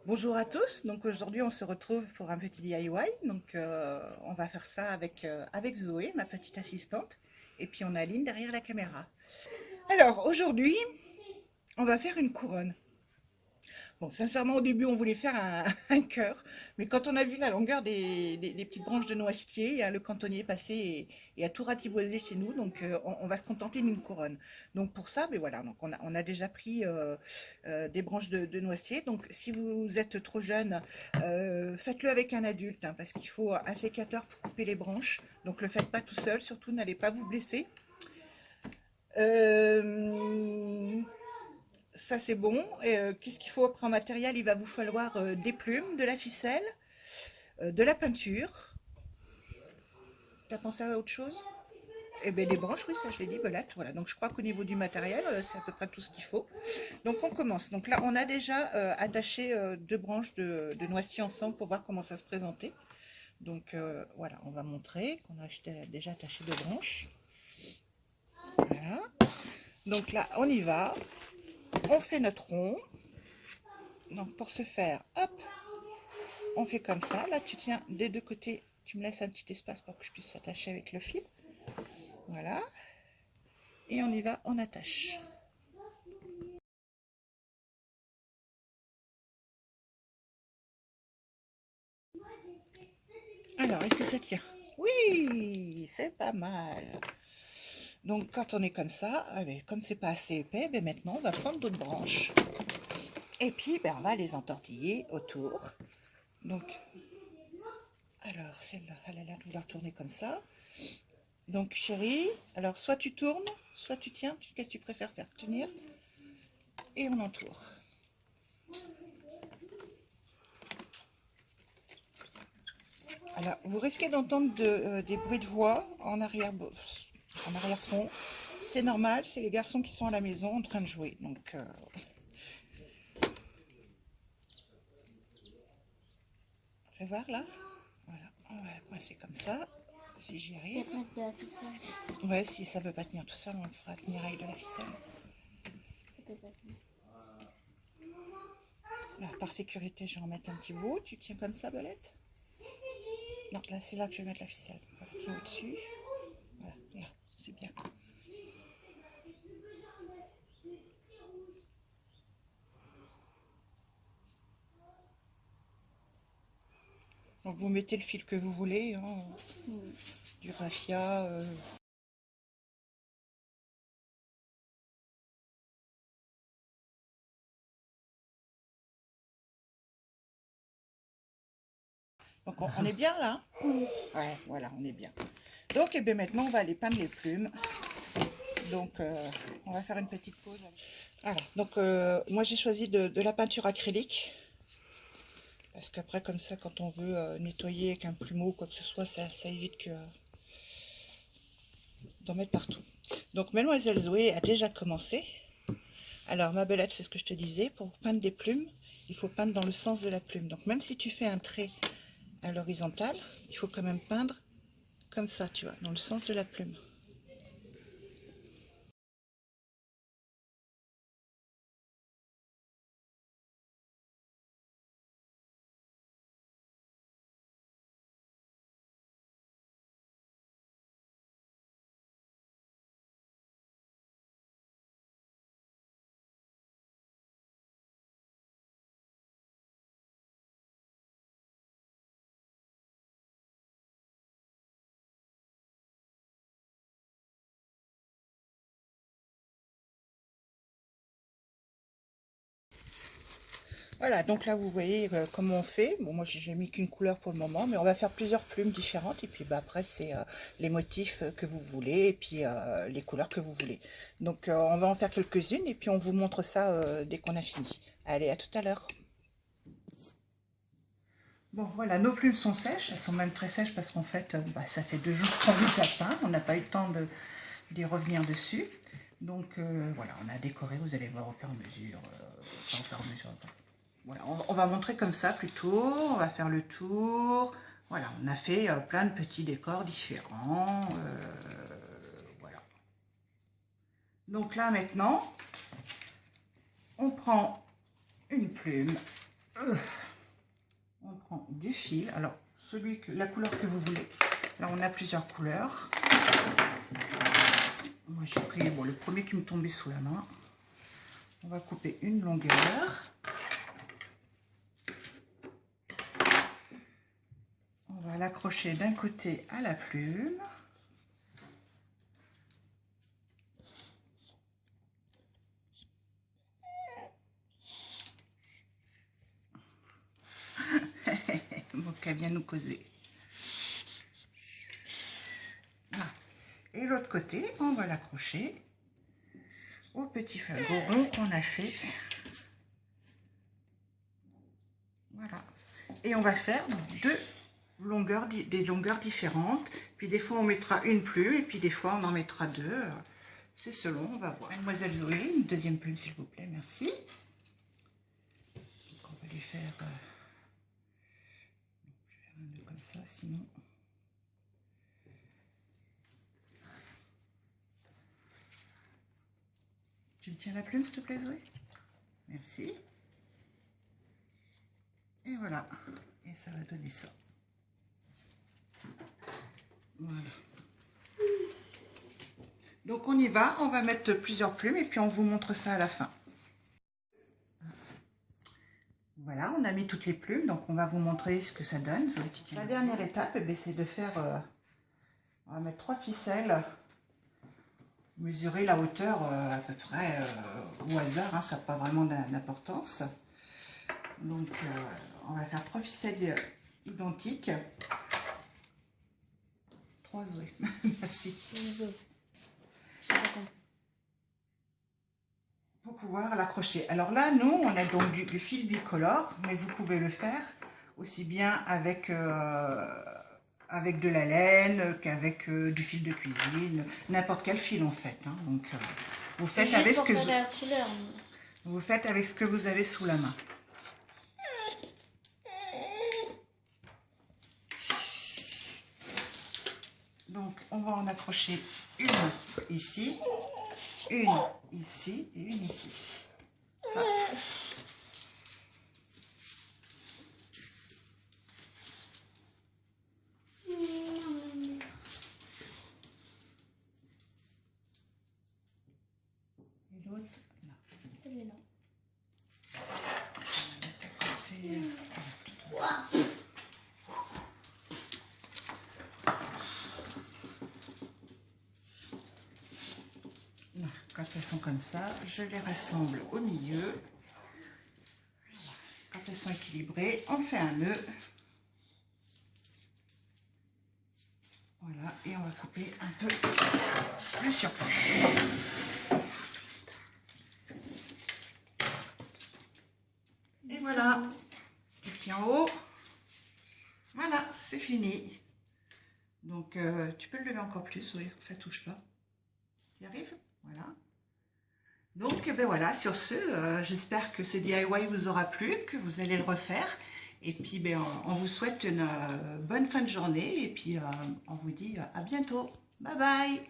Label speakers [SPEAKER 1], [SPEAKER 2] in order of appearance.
[SPEAKER 1] Bonjour à tous, donc aujourd'hui on se retrouve pour un petit DIY, donc on va faire ça avec Zoé, ma petite assistante, et puis on a Aline derrière la caméra. Alors aujourd'hui on va faire une couronne. Bon, sincèrement, au début, on voulait faire un cœur, mais quand on a vu la longueur des petites branches de noisetier, le cantonnier est passé et a tout ratiboisé chez nous, donc on va se contenter d'une couronne. Donc pour ça, ben voilà, donc on a déjà pris des branches de noisetier. Donc si vous êtes trop jeune, faites-le avec un adulte, hein, parce qu'il faut un sécateur pour couper les branches. Donc le faites pas tout seul, surtout n'allez pas vous blesser. Euh, Ça c'est bon. Qu'est-ce qu'il faut après en matériel? Il va vous falloir des plumes, de la ficelle, de la peinture. T'as pensé à autre chose? Eh bien des branches, oui, ça je l'ai dit, belette. Voilà, donc je crois qu'au niveau du matériel, c'est à peu près tout ce qu'il faut. Donc on commence. Donc là, on a déjà attaché deux branches de noisetier ensemble pour voir comment ça se présentait. Donc voilà, on va montrer qu'on a déjà attaché deux branches. Voilà. Donc là, on y va. On fait notre rond. Donc pour ce faire, hop, on fait comme ça. Là, tu tiens des deux côtés. Tu me laisses un petit espace pour que je puisse s'attacher avec le fil. Voilà. Et on y va, on attache. Alors, est-ce que ça tient? Oui, c'est pas mal. Donc, quand on est comme ça, comme c'est pas assez épais, maintenant, on va prendre d'autres branches. Et puis, on va les entortiller autour. Donc, alors, celle-là, elle a l'air de vouloir tourner comme ça. Donc, chérie, alors, soit tu tournes, soit tu tiens. Qu'est-ce que tu préfères faire? Tenir. Et on entoure. Alors, vous risquez d'entendre des bruits de voix en arrière-fond. C'est normal, c'est les garçons qui sont à la maison en train de jouer. Donc, je vais voir là. Voilà, on va coincer comme ça, si j'y arrive.
[SPEAKER 2] Peut-être mettre de la ficelle.
[SPEAKER 1] Ouais, si ça veut pas tenir tout seul, on le fera tenir avec de la ficelle.
[SPEAKER 2] Ça peut pas tenir.
[SPEAKER 1] Là, par sécurité, je vais en mettre un petit bout. Tu tiens comme ça, Belette? Non, là, c'est là que je vais mettre la ficelle. Voilà, tiens au-dessus. Voilà, là, c'est bien. Donc, vous mettez le fil que vous voulez, hein, du raffia. Donc, on est bien là?
[SPEAKER 2] Oui.
[SPEAKER 1] Ouais, voilà, on est bien. Donc, et bien maintenant, on va aller peindre les plumes. Donc, on va faire une petite pause. Voilà, donc moi j'ai choisi de la peinture acrylique. Parce qu'après, comme ça, quand on veut nettoyer avec un plumeau ou quoi que ce soit, ça évite d'en mettre partout. Donc, Mademoiselle Zoé a déjà commencé. Alors, ma belette, c'est ce que je te disais, pour peindre des plumes, il faut peindre dans le sens de la plume. Donc, même si tu fais un trait à l'horizontale, il faut quand même peindre comme ça, tu vois, dans le sens de la plume. Voilà, donc là vous voyez comment on fait. Bon, moi j'ai mis qu'une couleur pour le moment, mais on va faire plusieurs plumes différentes. Et puis après c'est les motifs que vous voulez et puis les couleurs que vous voulez. Donc on va en faire quelques-unes et puis on vous montre ça dès qu'on a fini. Allez, à tout à l'heure. Bon voilà, nos plumes sont sèches, elles sont même très sèches parce qu'en fait ça fait 2 jours qu'on les a peintes, on n'a pas eu le temps d'y revenir dessus. Donc voilà, on a décoré, vous allez voir au fur et à mesure. Enfin, au fur et à mesure. Voilà, on va montrer comme ça plutôt, on va faire le tour. Voilà, on a fait plein de petits décors différents. Voilà. Donc là maintenant, on prend une plume. du fil. Alors, la couleur que vous voulez. Là, on a plusieurs couleurs. Moi, j'ai pris le premier qui me tombait sous la main. On va couper une longueur. On va l'accrocher d'un côté à la plume. Moka vient nous causer. Voilà. Et l'autre côté, on va l'accrocher au petit fagot rond qu'on a fait. Voilà. Et on va faire des longueurs différentes. Puis des fois on mettra une plume et puis des fois on en mettra deux. C'est selon, on va voir. Mademoiselle Zoé, une deuxième plume s'il vous plaît, merci. Donc on va lui faire... je vais faire un nœud comme ça sinon... Tu me tiens la plume, s'il te plaît, Zoé? Merci. Et voilà. Et ça va donner ça. Voilà. Donc, on y va. On va mettre plusieurs plumes et puis on vous montre ça à la fin. Voilà, on a mis toutes les plumes. Donc, on va vous montrer ce que ça donne. Zoé, la dernière étape, c'est de faire... on va mettre 3 ficelles. Mesurer la hauteur à peu près au hasard, hein, ça n'a pas vraiment d'importance. Donc on va faire 3 ficelles identiques. 3 Zoé. Merci. Pour pouvoir l'accrocher. Alors là, nous, on a donc du fil bicolore, mais vous pouvez le faire aussi bien avec de la laine qu'avec du fil de cuisine, n'importe quel fil en fait. Hein. Donc vous faites avec ce que vous faites avec ce que vous avez sous la main. Donc on va en accrocher une ici, une ici et une ici. Hop. Quand elles sont comme ça, je les rassemble au milieu. Quand elles sont équilibrées, on fait un nœud. Voilà, et on va couper un peu le surplus. Et voilà, tu tiens en haut. Voilà, c'est fini. Donc, tu peux le lever encore plus, oui, ça touche pas. Tu y arrives? Voilà. Donc, ben voilà, sur ce, j'espère que ce DIY vous aura plu, que vous allez le refaire. Et puis, ben, on vous souhaite une bonne fin de journée. Et puis, on vous dit à bientôt. Bye bye!